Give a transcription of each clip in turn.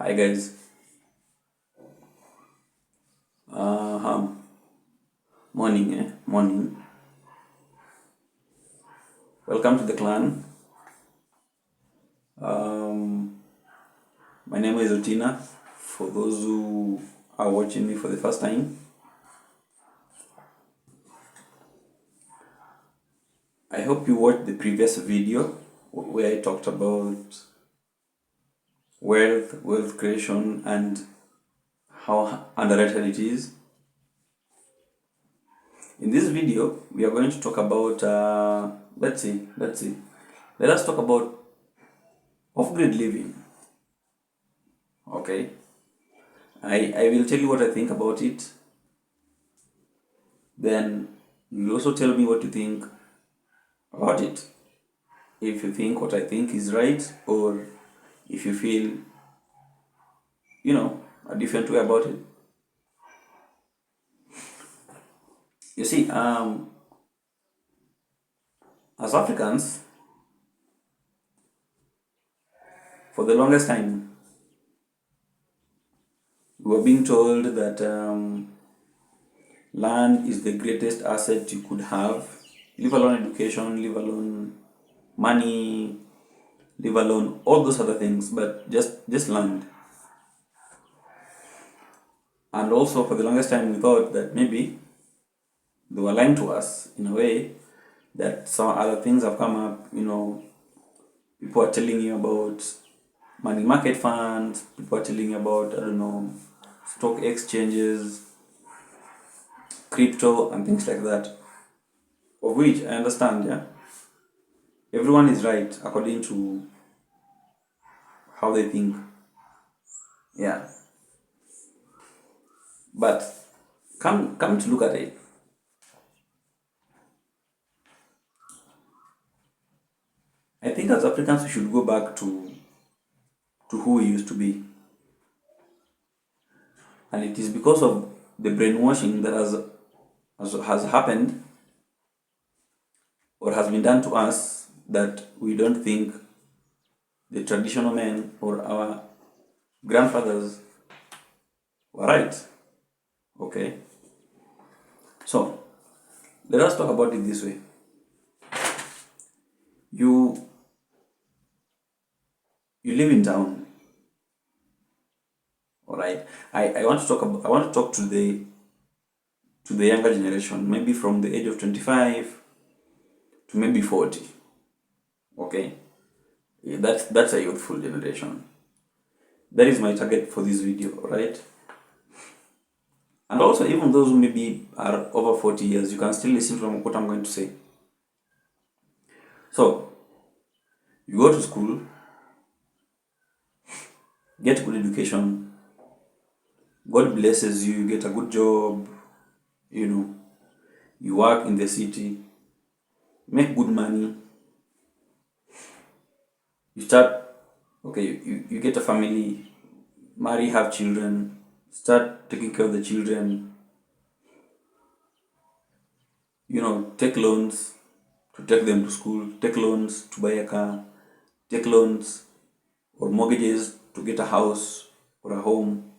Hi guys. Morning, Morning. Welcome to the clan. My name is Rutina. For those who are watching me for the first time, I hope you watched the previous video where I talked about wealth creation, and how underrated it is. In this video, we are going to talk about let's see. Let us talk about off-grid living. Okay. I will tell you what I think about it. Then you also tell me what you think about it. If you think what I think is right, or if you feel, a different way about it. You see, as Africans, for the longest time, we were being told that land is the greatest asset you could have, leave alone education, leave alone money, leave alone all those other things, but just land. And also, for the longest time, we thought that maybe they were lying to us in a way, that some other things have come up. People are telling you about money market funds, people are telling you about, I don't know, stock exchanges, crypto, and things like that. Of which I understand, yeah, everyone is right according to how they think, yeah. But come to look at it, I think as Africans we should go back to who we used to be, and it is because of the brainwashing that has happened or has been done to us, that we don't think the traditional men or our grandfathers were right. Okay, so let us talk about it this way. You you live in town, all right. I want to talk to the younger generation, maybe from the age of 25 to maybe 40. Okay, yeah, that's a youthful generation. That is my target for this video, all right. And also, even those who maybe are over 40 years, you can still listen from what I'm going to say. So, you go to school, get good education, God blesses you, you get a good job, you work in the city, make good money, you start, okay, you get a family, marry, have children, start taking care of the children, take loans to take them to school, take loans to buy a car, take loans or mortgages to get a house or a home,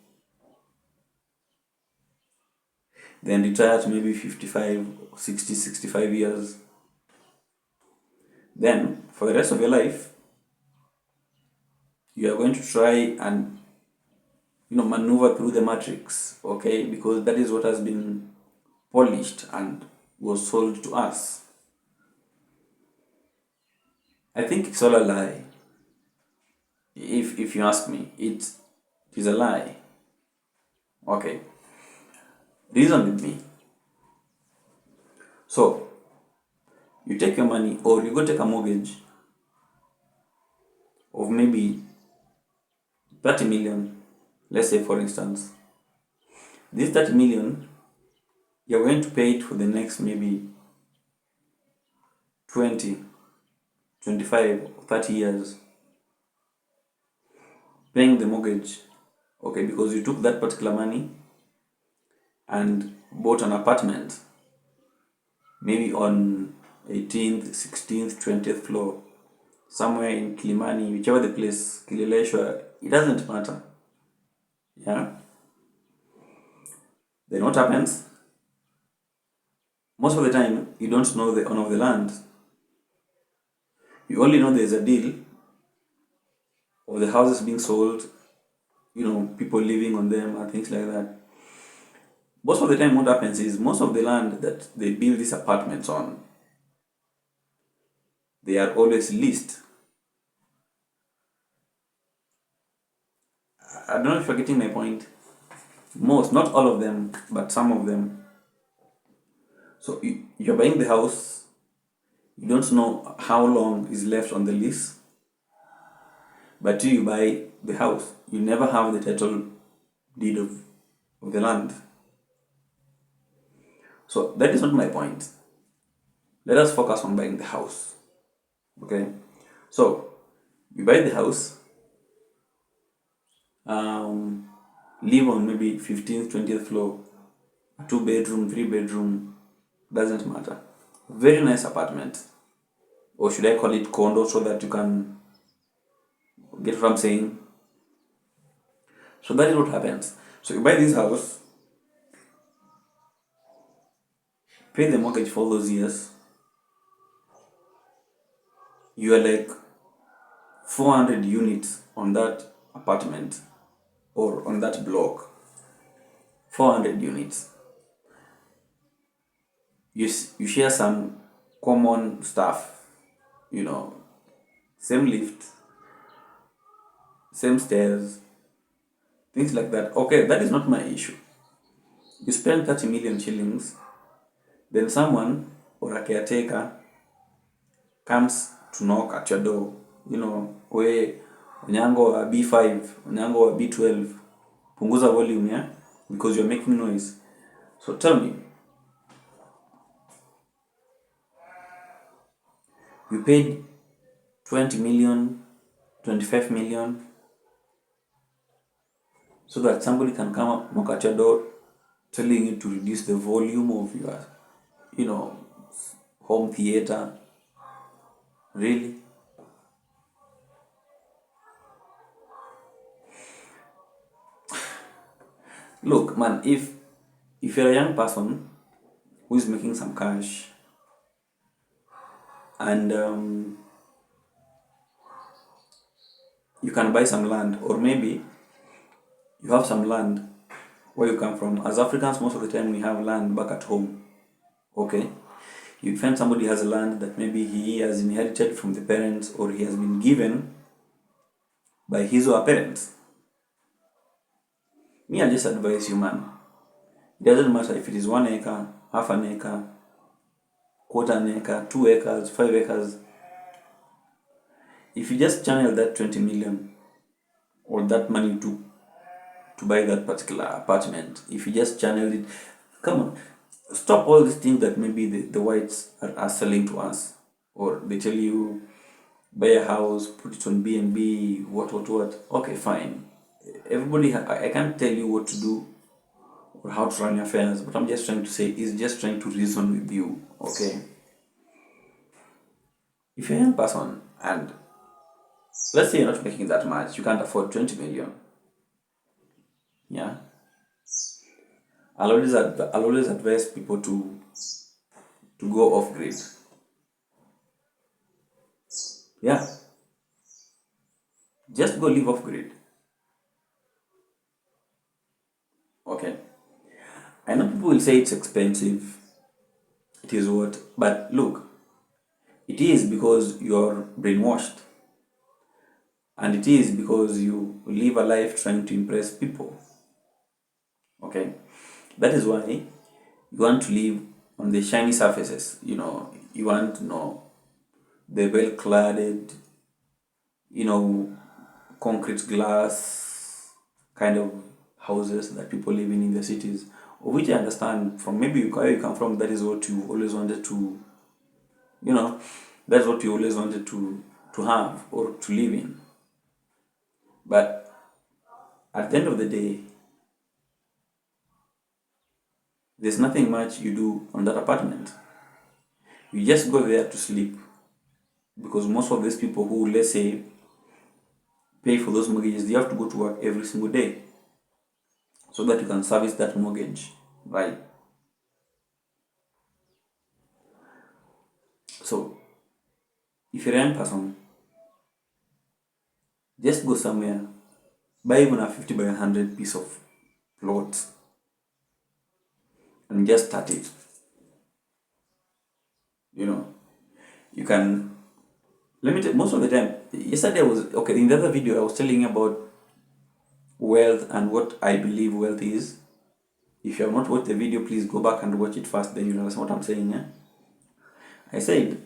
then retire to maybe 55, 60, 65 years. Then, for the rest of your life, you are going to try and maneuver through the matrix, okay, because that is what has been polished and was sold to us. I think it's all a lie. If you ask me, it is a lie. Okay, reason with me. So you take your money, or you go take a mortgage of maybe 30 million, let's say, for instance. This 30 million, you're going to pay it for the next maybe 20, 25, 30 years, paying the mortgage, okay, because you took that particular money and bought an apartment, maybe on 18th, 16th, 20th floor, somewhere in Kilimani, whichever the place, Kileleshwa, it doesn't matter. Yeah. Then what happens? Most of the time, you don't know the owner of the land. You only know there's a deal of the houses being sold, people living on them and things like that. Most of the time, what happens is most of the land that they build these apartments on, they are always leased. I don't know if you're getting my point. Most, not all of them, but some of them. So you're buying the house, you don't know how long is left on the lease, but till you buy the house, you never have the title deed of the land. So that is not my point. Let us focus on buying the house. Okay? So you buy the house, live on maybe 15th, 20th floor, 2 bedroom, 3 bedroom, doesn't matter. Very nice apartment. Or should I call it condo so that you can get what I'm saying? So that is what happens. So you buy this house, pay the mortgage for all those years. You are like 400 units on that apartment or on that block. 400 units. You share some common stuff, same lift, same stairs, things like that. Okay, that is not my issue. You spend 30 million shillings, then someone or a caretaker comes to knock at your door. We Onyango wa B5, Onyango wa B12, punguza volume, yeah? Because you're making noise. So tell me, you paid 20 million, 25 million, so that somebody can come up, knock at your door, telling you to reduce the volume of your, home theater. Really? Look, man, if you're a young person who is making some cash and you can buy some land, or maybe you have some land where you come from. As Africans, most of the time we have land back at home. Okay? You find somebody has a land that maybe he has inherited from the parents or he has been given by his or her parents. Me, I just advise you, man. It doesn't matter if it is 1 acre, half an acre, quarter an acre, 2 acres, 5 acres. If you just channel that 20 million or that money to buy that particular apartment, if you just channel it, come on, stop all these things that maybe the whites are selling to us, or they tell you buy a house, put it on B&B, what. Okay, fine. Everybody, I can't tell you what to do or how to run your affairs, but I'm just trying to say is just trying to reason with you. Okay, if you're a young person and let's say you're not making that much, you can't afford 20 million. Yeah, I'll always advise people to go off grid. Yeah, just go live off grid. Okay, I know people will say it's expensive. It is what, but look, it is because you're brainwashed, and it is because you live a life trying to impress people. Okay, that is why you want to live on the shiny surfaces. You want to know the well cladded, concrete glass kind of houses that people live in the cities, of which I understand from maybe where you come from, that is what you always wanted to, that's what you always wanted to have or to live in. But at the end of the day, there's nothing much you do on that apartment. You just go there to sleep, because most of these people who, let's say, pay for those mortgages, they have to go to work every single day. so that you can service that mortgage, right? So if you're a young person, just go somewhere, buy even a 50 by 100 piece of plot and just start it. You know, you can, let me tell most of the time, yesterday I was, okay, in the other video I was telling you about wealth and what I believe wealth is. If you have not watched the video, please go back and watch it first, then you'll understand what I'm saying. Yeah? I said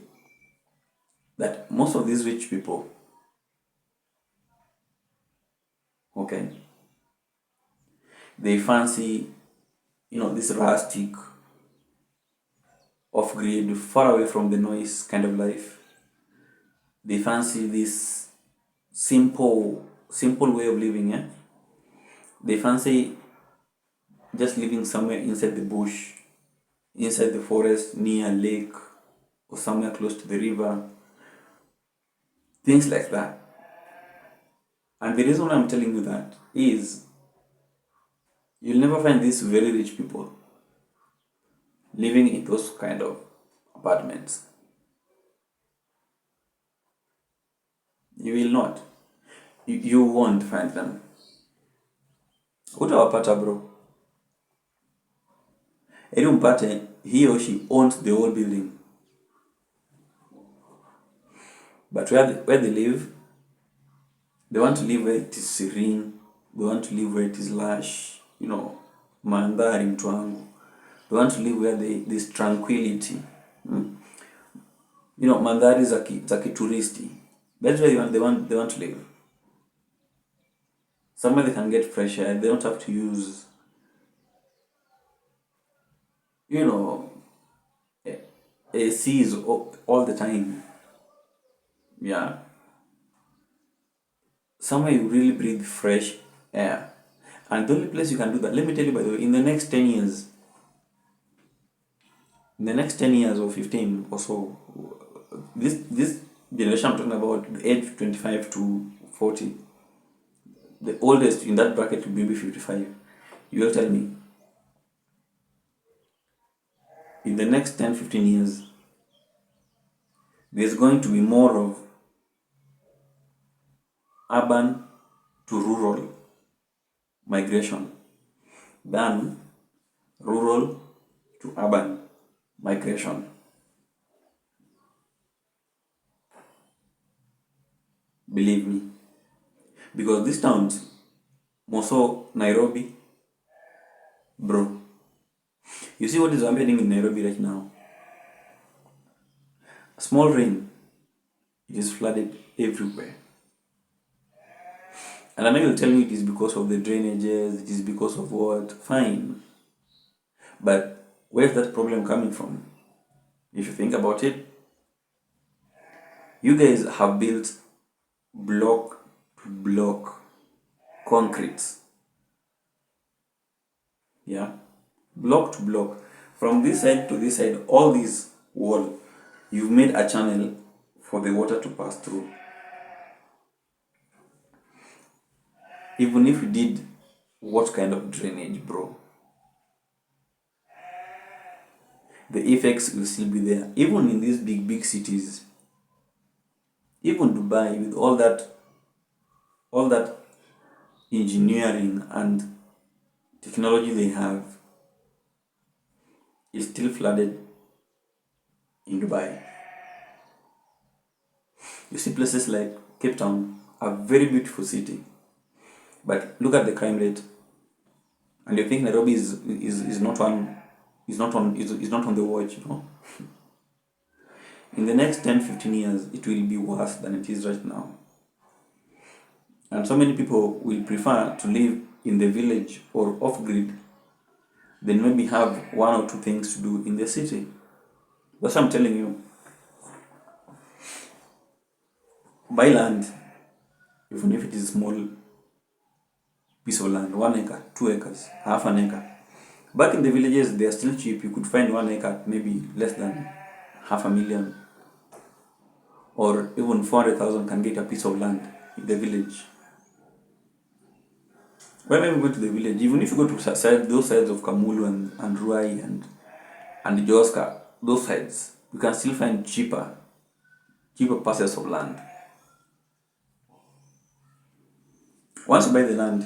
that most of these rich people, okay, they fancy, this rustic, off-grid, far away from the noise kind of life. They fancy this simple way of living. Yeah, they fancy just living somewhere inside the bush, inside the forest, near a lake, or somewhere close to the river, things like that. And the reason I'm telling you that is you'll never find these very rich people living in those kind of apartments. You will not. You won't find them. Utawapata bro. Ili umpate, he or she owns the whole building. But where they live, they want to live where it is serene. They want to live where it is lush. Mandhari mtu wangu. They want to live where there's tranquility. Mandhari za kituristi. That's where they want to live. Somewhere they can get fresh air. They don't have to use, ACs all the time. Yeah. Somewhere you really breathe fresh air. And the only place you can do that, let me tell you by the way, in the next 10 years, or 15 or so, this generation I'm talking about, the age 25 to 40, the oldest in that bracket will be maybe 55. You will tell me, in the next 10-15 years, there's going to be more of urban to rural migration than rural to urban migration. Believe me. Because these towns, Moso, Nairobi, bro, you see what is happening in Nairobi right now? A small rain, it is flooded everywhere. And I know you'll tell me it is because of the drainages, it is because of what? Fine. But where's that problem coming from? If you think about it, you guys have built block to block concrete. Yeah? Block to block. From this side to this side, all this wall, you've made a channel for the water to pass through. Even if you did what kind of drainage, bro, the effects will still be there. Even in these big cities, even Dubai, with all that engineering and technology they have, is still flooded in Dubai. You see places like Cape Town, a very beautiful city, but look at the crime rate, and you think Nairobi is not on the watch, In the next 10-15 years, it will be worse than it is right now. And so many people will prefer to live in the village or off-grid than maybe have one or two things to do in the city. That's what I'm telling you. Buy land, even if it is a small piece of land, 1 acre, 2 acres, half an acre. Back in the villages, they are still cheap. You could find 1 acre, maybe less than $500,000. Or even 400,000 can get a piece of land in the village. When we go to the village, even if you go to those sides of Kamulu and Ruai and Joska, those sides, you can still find cheaper parcels of land. Once you buy the land,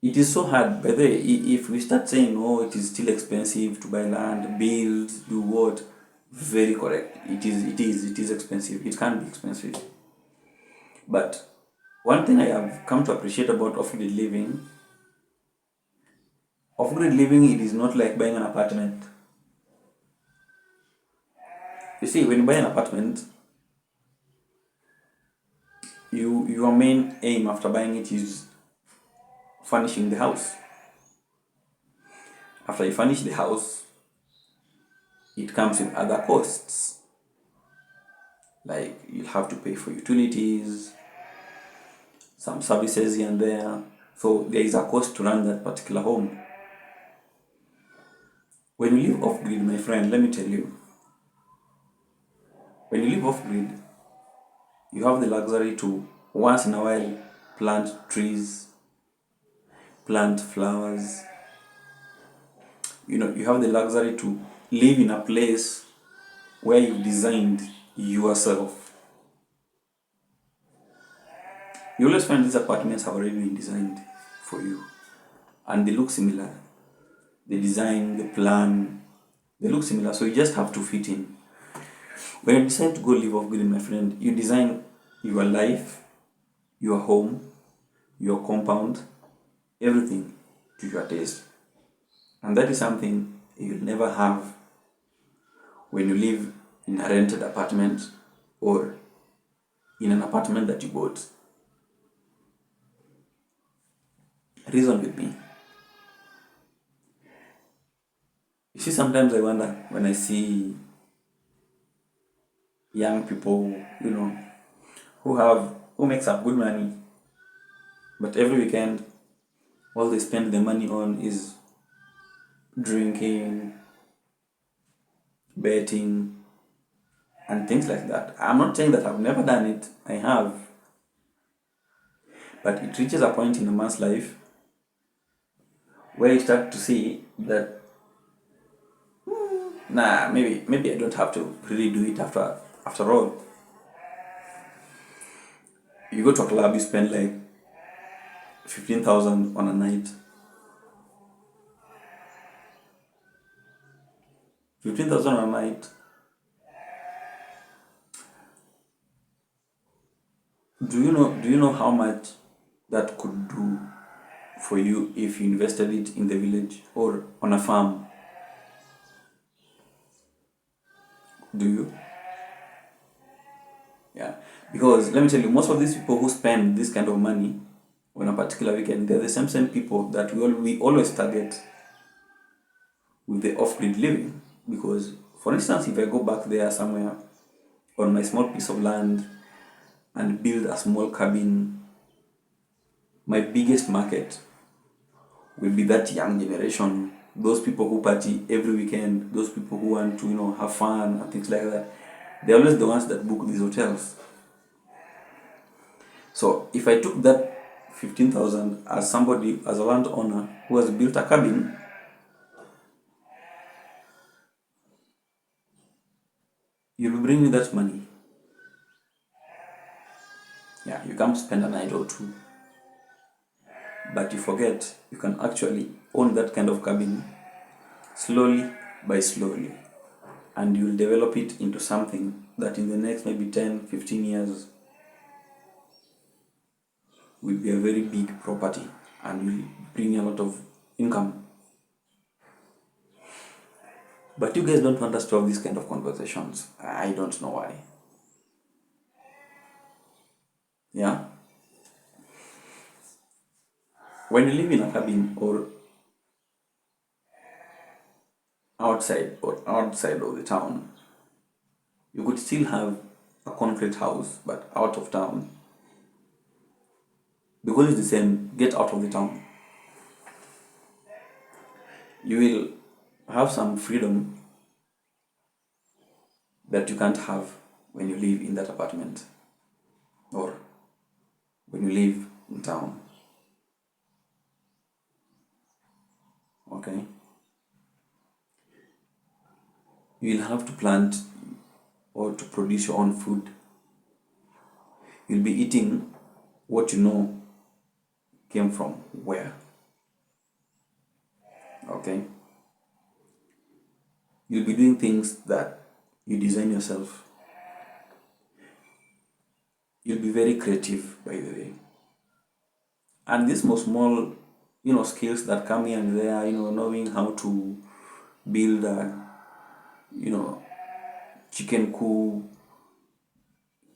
it is so hard. By the way, if we start saying, oh, it is still expensive to buy land, build, do what, very correct. It is expensive. It can be expensive. But one thing I have come to appreciate about off-grid living, it is not like buying an apartment. You see, when you buy an apartment, your main aim after buying it is furnishing the house. After you furnish the house, it comes with other costs. Like you'll have to pay for utilities, some services here and there. So there is a cost to run that particular home. When you live off grid, my friend, let me tell you, when you live off grid, you have the luxury to once in a while plant trees, plant flowers. You have the luxury to live in a place where you designed yourself. You always find these apartments have already been designed for you, and they look similar. The design, the plan, they look similar, so you just have to fit in. When you decide to go live off grid, my friend, you design your life, your home, your compound, everything to your taste. And that is something you'll never have when you live in a rented apartment or in an apartment that you bought. Reason with me. You see, sometimes I wonder when I see young people, who make some good money, but every weekend all they spend their money on is drinking, betting, and things like that. I'm not saying that I've never done it, I have. But it reaches a point in a man's life where you start to see that, maybe I don't have to really do it after all. You go to a club, you spend like 15,000 on a night. 15,000 on a night. Do you know how much that could do for you if you invested it in the village or on a farm? Do you? Yeah. Because let me tell you, most of these people who spend this kind of money on a particular weekend, they're the same people that we always target with the off-grid living. Because, for instance, if I go back there somewhere on my small piece of land and build a small cabin, my biggest market will be that young generation, those people who party every weekend, those people who want to have fun and things like that. They're always the ones that book these hotels. So if I took that 15,000 as a landowner who has built a cabin, you'll be bringing that money. Yeah, you come spend a night or two, but you forget you can actually own that kind of cabin slowly by slowly, and you'll develop it into something that in the next maybe 10-15 years will be a very big property and will bring a lot of income. But you guys don't want us to have these kind of conversations. I don't know why. Yeah? When you live in a cabin or outside of the town, you could still have a concrete house but out of town. Because it's the same, get out of the town. You will have some freedom that you can't have when you live in that apartment or when you live in town. okay, you'll have to plant or to produce your own food. You'll be eating what you know came from where. Okay, you'll be doing things that you design yourself. You'll be very creative, by the way. And these more small, skills that come here and there, knowing how to build a, you know, chicken coop,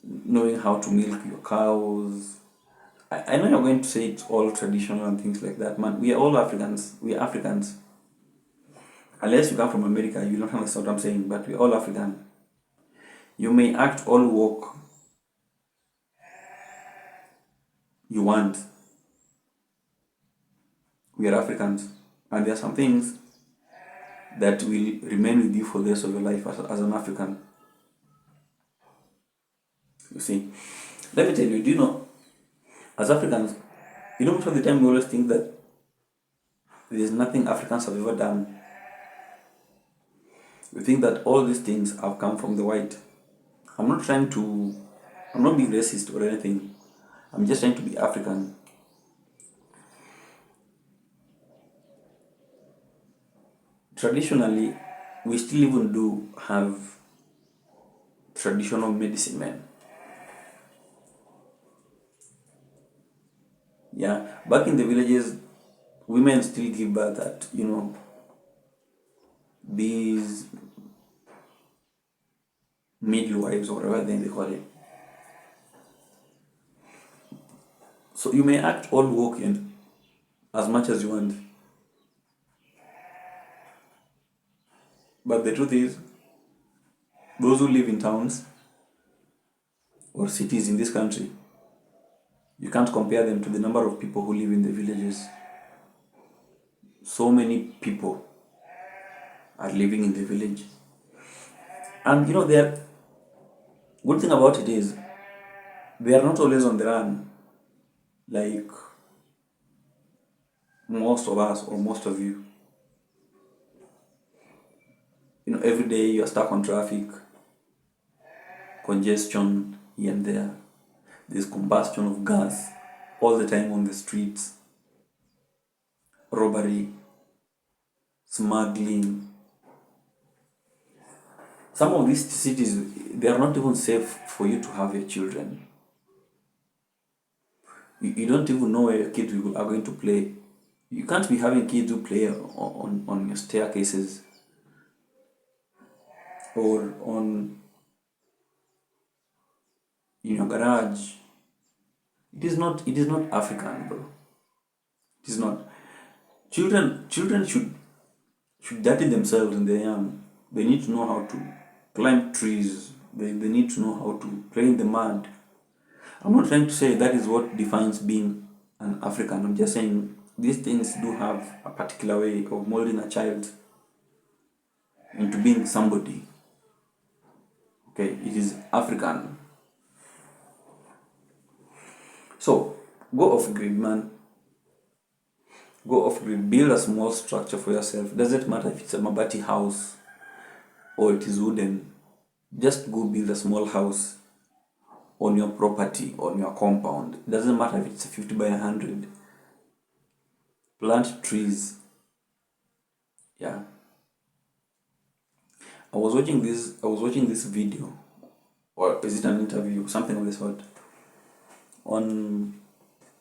knowing how to milk your cows. I know you're going to say it's all traditional and things like that, man. We are all Africans. We are Africans. Unless you come from America, you don't understand what I'm saying, but we're all African. You may act all work you want. We are Africans. And there are some things that will remain with you for the rest of your life as an African. You see, let me tell you, do you know, as Africans, most of the time we always think that there's nothing Africans have ever done. We think that all these things have come from the white. I'm not being racist or anything. I'm just trying to be African. Traditionally, we still even do have traditional medicine men. Yeah, back in the villages, women still give birth at, these midwives or whatever they call it. So you may act all work in as much as you want. But the truth is, those who live in towns or cities in this country, you can't compare them to the number of people who live in the villages. So many people are living in the village. And the good thing about it is they are not always on the run like most of us or most of you. Every day you're stuck on traffic, congestion here and there. There's combustion of gas all the time on the streets, robbery, smuggling. Some of these cities, they are not even safe for you to have your children. You don't even know where your kids are going to play. You can't be having kids who play on your staircases or in your garage. It is not African, bro. It is not. Children should dirty themselves when they're young. They need to know how to climb trees. They need to know how to play in the mud. I'm not trying to say that is what defines being an African. I'm just saying these things do have a particular way of molding a child into being somebody. Okay, it is African. So go off grid, man. Go off grid. Build a small structure for yourself. Doesn't matter if it's a mabati house or it is wooden. Just go build a small house on your property, on your compound. It doesn't matter if it's 50 by 100. Plant trees. Yeah. I was watching this video, or is it an interview, something of the sort, on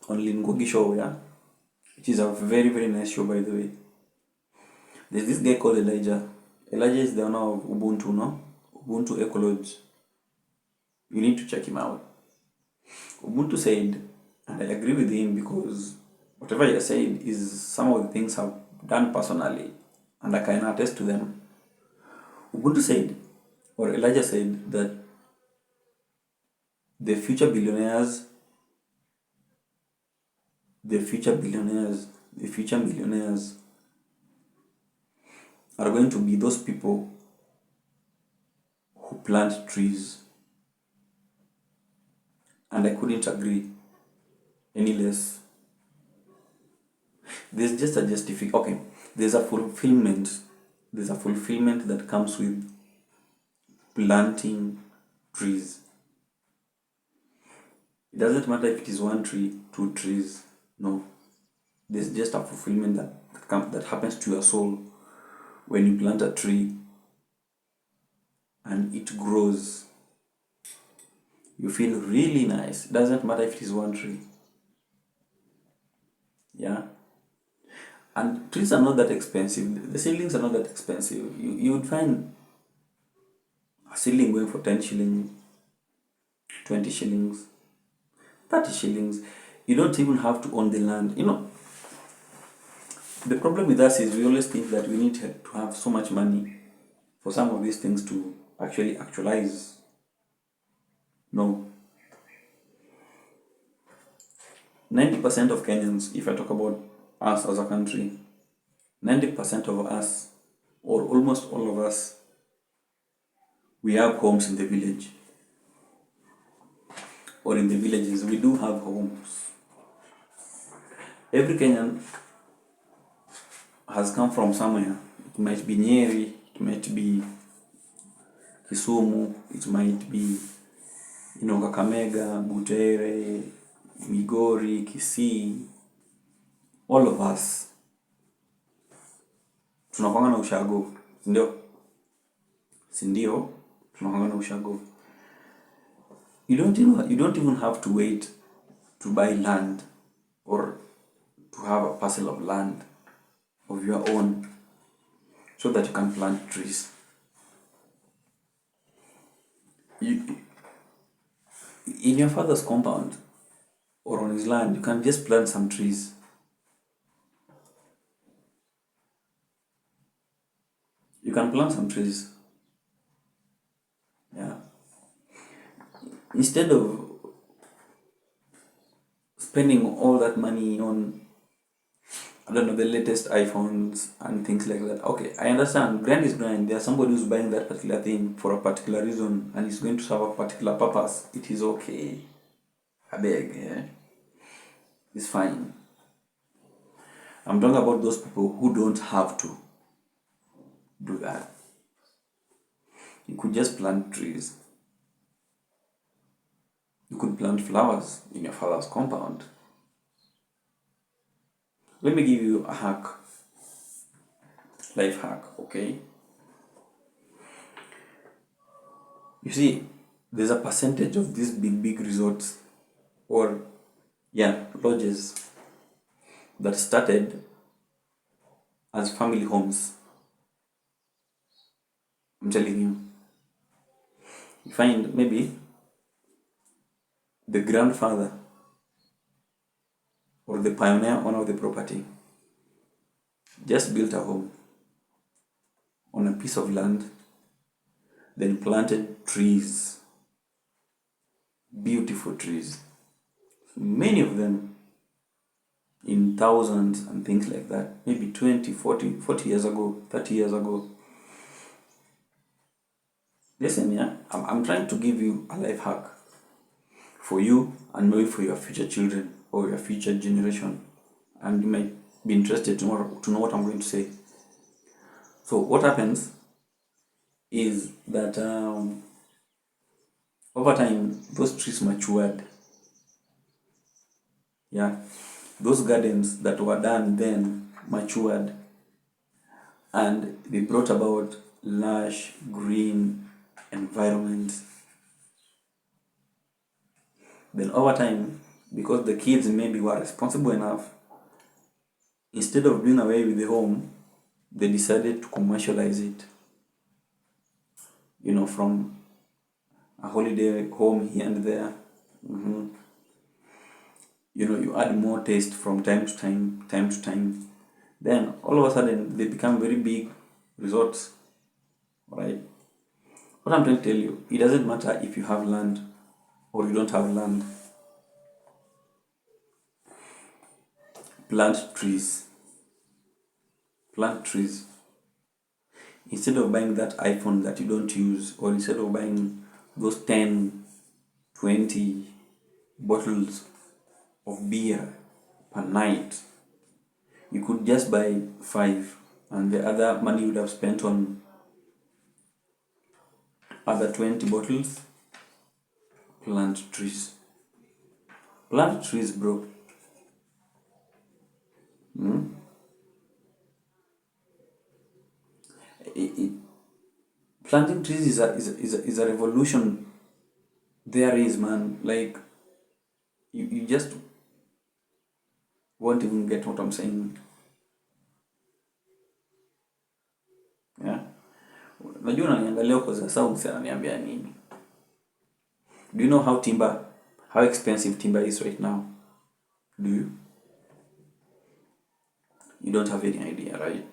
Lingogi show, yeah. It is a very, very nice show, by the way. There's this guy called Elijah. Elijah is the owner of Ubuntu, no? Ubuntu Ecolodge. You need to check him out. Ubuntu said, and I agree with him because whatever he said is some of the things I've done personally, and I can attest to them. Ubuntu said, or Elijah said, that the future millionaires are going to be those people who plant trees. And I couldn't agree any less. There's just a justification. Okay, there's a fulfillment. There's a fulfillment that comes with planting trees. It doesn't matter if it is 1 tree, 2 trees. No, there's just a fulfillment that happens to your soul when you plant a tree and it grows. You feel really nice. It doesn't matter if it is 1 tree. Yeah. And trees are not that expensive. The seedlings are not that expensive. You would find a seedling going for 10 shillings, 20 shillings, 30 shillings. You don't even have to own the land. The problem with us is we always think that we need to have so much money for some of these things to actually actualize. No. 90% of Kenyans, if I talk about us as a country, 90% of us, or almost all of us, we have homes in the village. Or in the villages, we do have homes. Every Kenyan has come from somewhere. It might be Nyeri, it might be Kisumu, it might be Kakamega, Butere, Migori, Kisii. All of us tunakwanga na ushago, sindio? Tunakwanga na ushago. You don't even have to wait to buy land or to have a parcel of land of your own so that you can plant trees. In your father's compound or on his land, you can just plant some trees. You can plant some trees. Yeah. Instead of spending all that money on, the latest iPhones and things like that. Okay, I understand. Brand is brand. There's somebody who's buying that particular thing for a particular reason and it's going to serve a particular purpose. It is okay. I beg, yeah? It's fine. I'm talking about those people who don't have to do that. You could just plant trees. You could plant flowers in your father's compound. Let me give you a hack. Life hack, okay? You see, there's a percentage of these big resorts or lodges that started as family homes. I'm telling you. You find maybe the grandfather or the pioneer owner of the property just built a home on a piece of land, then planted trees, beautiful trees, many of them in thousands and things like that, maybe 20, 40 years ago, 30 years ago. Listen, I'm trying to give you a life hack for you and maybe for your future children or your future generation, and you might be interested to know what I'm going to say. So what happens is that over time those trees matured. Those gardens that were done then matured and they brought about lush green environment. Then over time, because the kids maybe were responsible enough, instead of doing away with the home, they decided to commercialize it. From a holiday home here and there. You add more taste from time to time. Then all of a sudden they become very big resorts. Right? What I'm trying to tell you, it doesn't matter if you have land or you don't have land. Plant trees. Plant trees. Instead of buying that iPhone that you don't use, or instead of buying those 10, 20 bottles of beer per night, you could just buy 5 and the other money you would have spent on other 20 bottles. Plant trees. Plant trees, bro. It, planting trees is a revolution. There is, man. Like, you just won't even get what I'm saying. Yeah. Najua unaniangalia kwa sasa unaniambia nini? Do you know how expensive timber is right now? Do you? You don't have any idea, right?